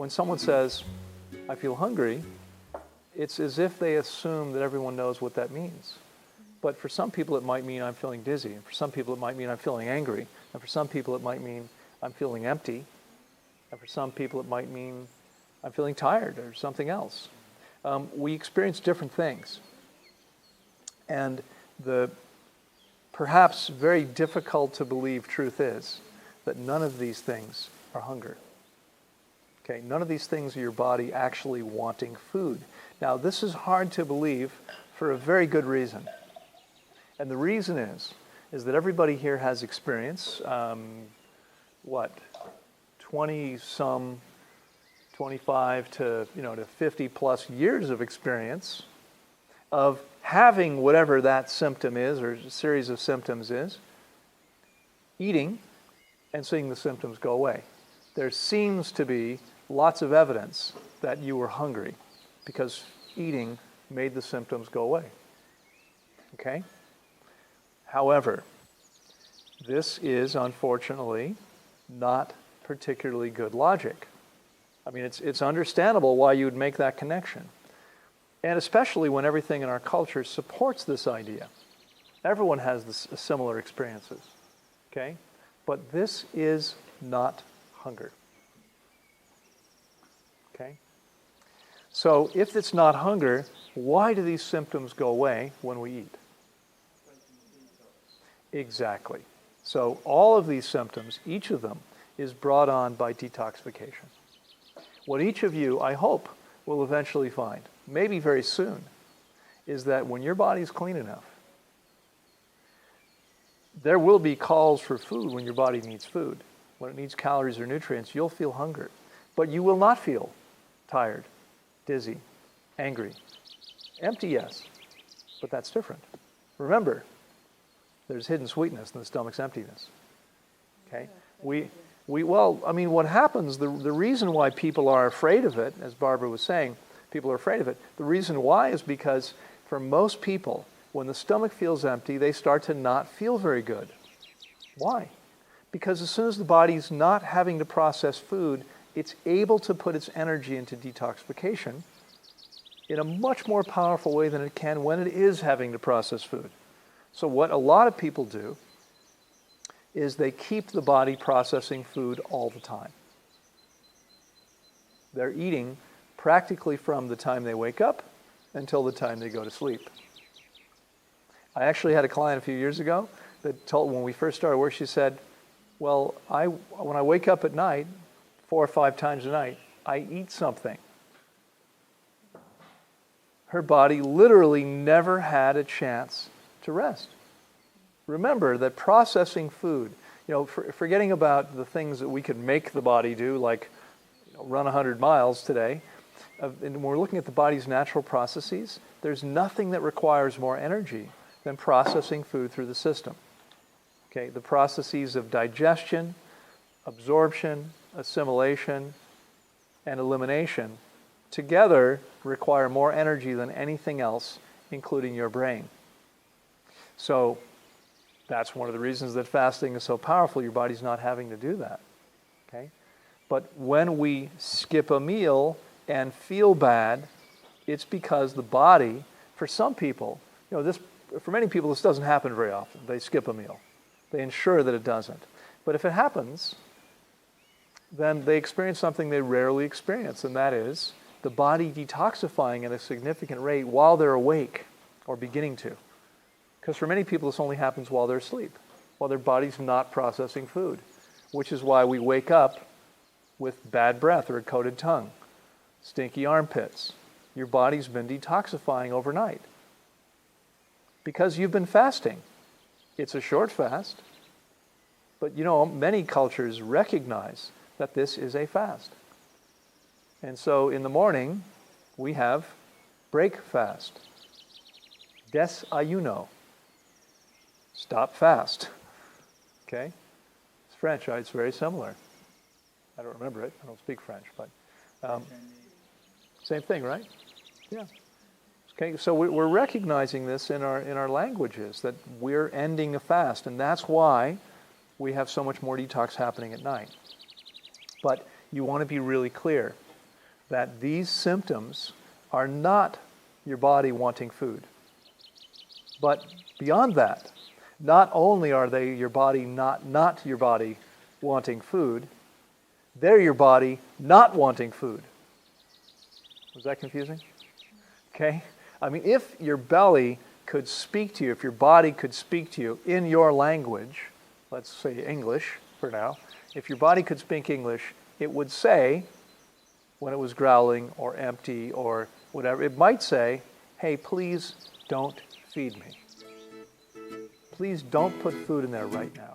when someone says, I feel hungry, it's as if they assume that everyone knows what that means. But for some people it might mean I'm feeling dizzy, and for some people it might mean I'm feeling angry, and for some people it might mean I'm feeling empty, and for some people it might mean I'm feeling tired or something else. We experience different things. And the perhaps very difficult to believe truth is that none of these things are hunger. Okay, none of these things are your body actually wanting food. Now, this is hard to believe for a very good reason. And the reason is that everybody here has experience, 20-some, 25 to 50 plus years of experience of having whatever that symptom is, or a series of symptoms is, eating and seeing the symptoms go away. There seems to be lots of evidence that you were hungry because eating made the symptoms go away. Okay? However, this is unfortunately not particularly good logic. I mean, it's understandable why you would make that connection. And especially when everything in our culture supports this idea. Everyone has similar experiences, okay? But this is not hunger, okay? So if it's not hunger, why do these symptoms go away when we eat? Exactly. So all of these symptoms, each of them, is brought on by detoxification. What each of you, I hope, will eventually find, maybe very soon, is that when your body's clean enough, there will be calls for food when your body needs food. When it needs calories or nutrients, you'll feel hunger. But you will not feel tired, dizzy, angry. Empty, yes, but that's different. Remember, there's hidden sweetness in the stomach's emptiness. Okay? What happens, the reason why people are afraid of it, as Barbara was saying, people are afraid of it. The reason why is because for most people, when the stomach feels empty, they start to not feel very good. Why? Because as soon as the body's not having to process food, it's able to put its energy into detoxification in a much more powerful way than it can when it is having to process food. So what a lot of people do is they keep the body processing food all the time. They're eating practically from the time they wake up until the time they go to sleep. I actually had a client a few years ago that told, when we first started work, she said, well, when I wake up at night, 4 or 5 times a night, I eat something. Her body literally never had a chance to rest. Remember that processing food, forgetting about the things that we can make the body do, like run 100 miles today, and when we're looking at the body's natural processes, there's nothing that requires more energy than processing food through the system. Okay, the processes of digestion, absorption, assimilation, and elimination together require more energy than anything else, including your brain. So that's one of the reasons that fasting is so powerful. Your body's not having to do that. Okay? But when we skip a meal and feel bad, it's because the body, for some people, for many people this doesn't happen very often. They skip a meal. They ensure that it doesn't. But if it happens, then they experience something they rarely experience, and that is the body detoxifying at a significant rate while they're awake or beginning to. Because for many people, this only happens while they're asleep, while their body's not processing food, which is why we wake up with bad breath or a coated tongue, stinky armpits. Your body's been detoxifying overnight because you've been fasting. It's a short fast, but many cultures recognize that this is a fast. And so in the morning, we have break fast, desayuno, stop fast. Okay? It's French, right? It's very similar. I don't remember it. I don't speak French, but same thing, right? Yeah. Okay, so we're recognizing this in our languages, that we're ending a fast, and that's why we have so much more detox happening at night. But you want to be really clear. that these symptoms are not your body wanting food. But beyond that, not only are they your body not your body wanting food, they're your body not wanting food. Was that confusing? Okay? I mean, if your belly could speak to you, if your body could speak to you in your language, let's say English for now, if your body could speak English, it would say, when it was growling or empty or whatever, it might say, hey, please don't feed me. Please don't put food in there right now.